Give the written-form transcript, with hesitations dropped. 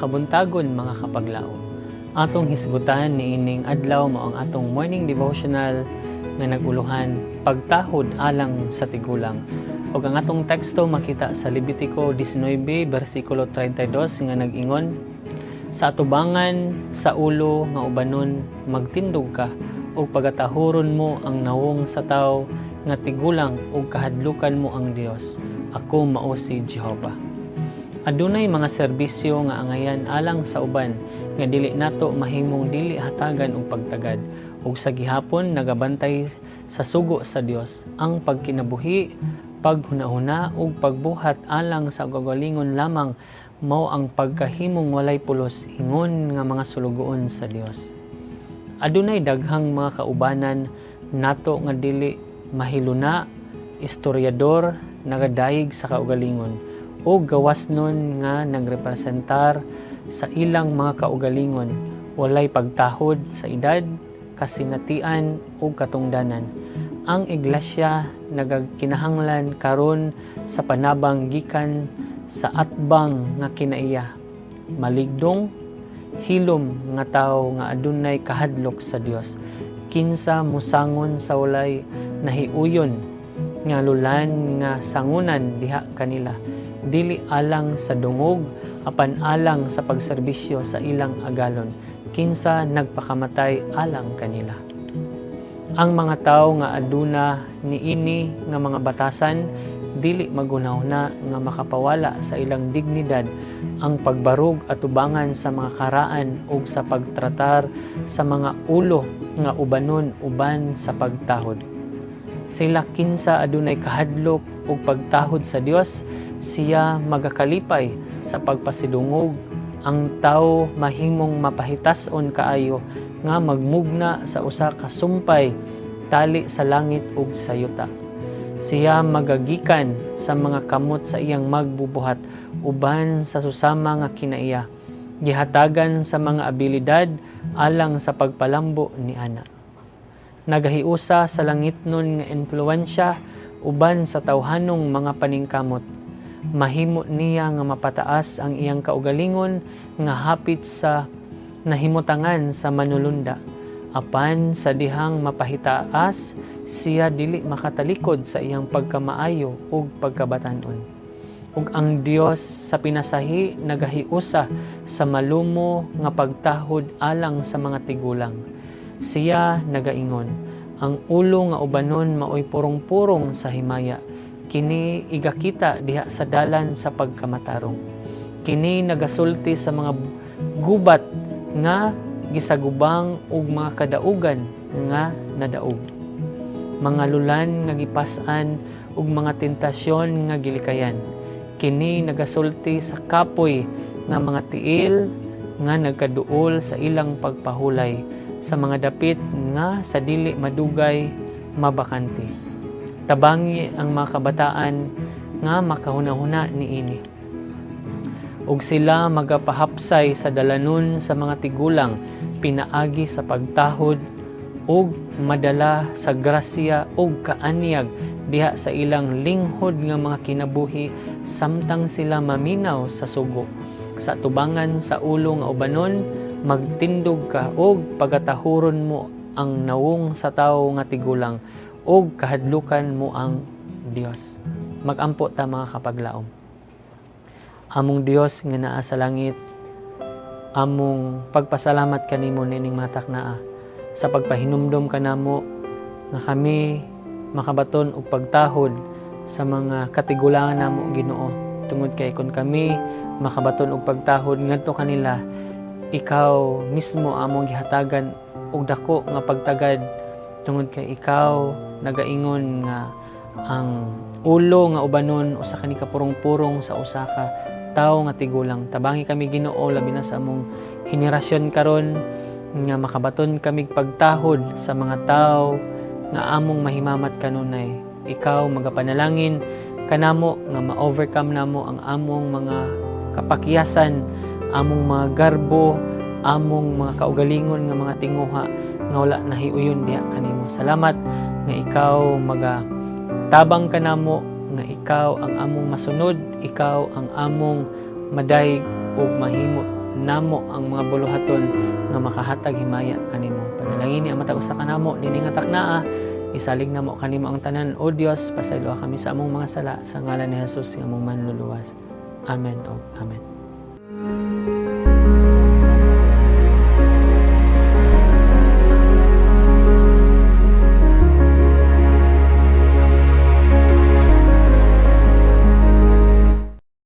kabuntagon mga kapaglaom. Atong hisgutan niining adlaw mao ang atong morning devotional nga naguluhan pagtahod alang sa tigulang. Ug ang atong teksto makita sa Levitico 19 bersikulo 32 nga nag-ingon, sa atubangan sa ulo nga ubanon magtindog ka ug pagatahuron mo ang nawong sa tawo nga tigulang ug kahadlukan mo ang Dios. Ako mao si Jehova. Adunay mga serbisyo nga angayan alang sa uban nga dili nato mahimong dili hatagan og pagtagad, ug sa gihapon nagabantay sa sugo sa Dios ang pagkinabuhi, paghunahuna ug pagbuhat alang sa gagalingon lamang mao ang pagkahimong walay pulos ingon nga mga sulugoon sa Dios. Adunay daghang mga kaubanan nato nga dili mahiluna, istoryador nagadayeg sa kaugalingon o gawas nun nga nagrepresentar sa ilang mga kaugalingon, walay pagtahod sa edad, kasinatian o katungdanan. Ang iglesia nagkinahanglan karon sa panabang gikan sa atbang nga kinaiya, maligdong, hilom nga tawo nga adunay kahadlok sa Dios, kinsa musangon sa walay nahiuyon nga lulan nga sangunan diha kanila, dili alang sa dungog apan alang sa pagserbisyo sa ilang agalon, kinsa nagpakamatay alang kanila. Ang mga tawo nga aduna niini nga mga batasan dili magunahuna nga makapawala sa ilang dignidad ang pagbarog at tubangan sa mga karaan ug sa pagtratar sa mga ulo nga ubanon uban sa pagtahod. Sila kinsa adunay kahadlok ug pagtahod sa Dios, siya magakalipay sa pagpasidungog. Ang tawo mahimong mapahitason kaayo nga magmugna sa usa ka sumpay tali sa langit ug sa yuta. Siya magagikan sa mga kamot sa iyang magbubuhat uban sa susama nga kinaiya, gihatagan sa mga abilidad alang sa pagpalambo ni ana. Nagahiusa sa langitnon nga influensya uban sa tawhanong mga paningkamot. Mahimo niya nga mapataas ang iyang kaugalingon nga hapit sa nahimutangan sa manulunda. Apan sa dihang mapahitaas, siya dili makatalikod sa iyang pagkamaayo ug pagkabatan-on. Ug ang Dios sa pinasahi nagahiusa sa malumo nga pagtahod alang sa mga tigulang. Siya nagaingon, ang ulo nga ubanon maoy purong-purong sa himaya, kini igakita diha sa dalan sa pagkamatarong. Kini nagasulti sa mga gubat nga gisagubang ug mga kadaugan nga nadaog. Mga lulan nga gipas-an ug mga tentasyon nga gilikayan. Kini nagasulti sa kapoy nga mga tiil nga nagkaduol sa ilang pagpahulay, sa mga dapit nga sa dili madugay mabakanti. Tabangi ang mga kabataan nga makahuna-huna niini. Ug sila magapahapsay sa dalanon sa mga tigulang, pinaagi sa pagtahod ug madala sa grasya ug kaanyag diha sa ilang linghod nga mga kinabuhi samtang sila maminaw sa sugo. Sa tubangan sa ulo nga ubanon magtindog ka ug pagatahuron mo ang nawong sa tawo nga tigulang ug kahadlukan mo ang Dios. Magampo ta mga kapaglaom. Among Dios nga naa sa langit, among pagpasalamat kanimo nining matak naa sa pagpahinumdom kanamo nga kami makabaton og pagtahod sa mga katigulangan namo Ginoo. Tungod kay kun kami makabaton og pagtahod ngadto kanila, ikaw mismo among gihatagan og dako nga pagtagad, tungod kay ikaw nagaingon nga ang ulo nga ubanon usa ka ni kapurong-purong sa usa ka tawo nga tigulang. Tabangi kami Ginoo labi na sa among henerasyon karon nga makabaton kami pagtahod sa mga tawo nga among mahimamat kanunay. Ikaw magapanalangin kanamo nga ma-overcome namo ang among mga kapakyasan, among mga garbo, among mga kaugalingon nga mga tinguha nga wala nahiuyon diha kanimo. Salamat nga ikaw tabang kanamo, nga ikaw ang among masunod, ikaw ang among madayeg ug mahimo namo ang mga buluhaton nga makahatag himaya kanimo. Panalangin ni ang matag usa ka namo nini nga taknaa, isalig namo kanimo ang tanan o Dios, pasaylo kami sa among mga sala sa ngalan ni Jesus nga among manluluwas. Amen o Amen.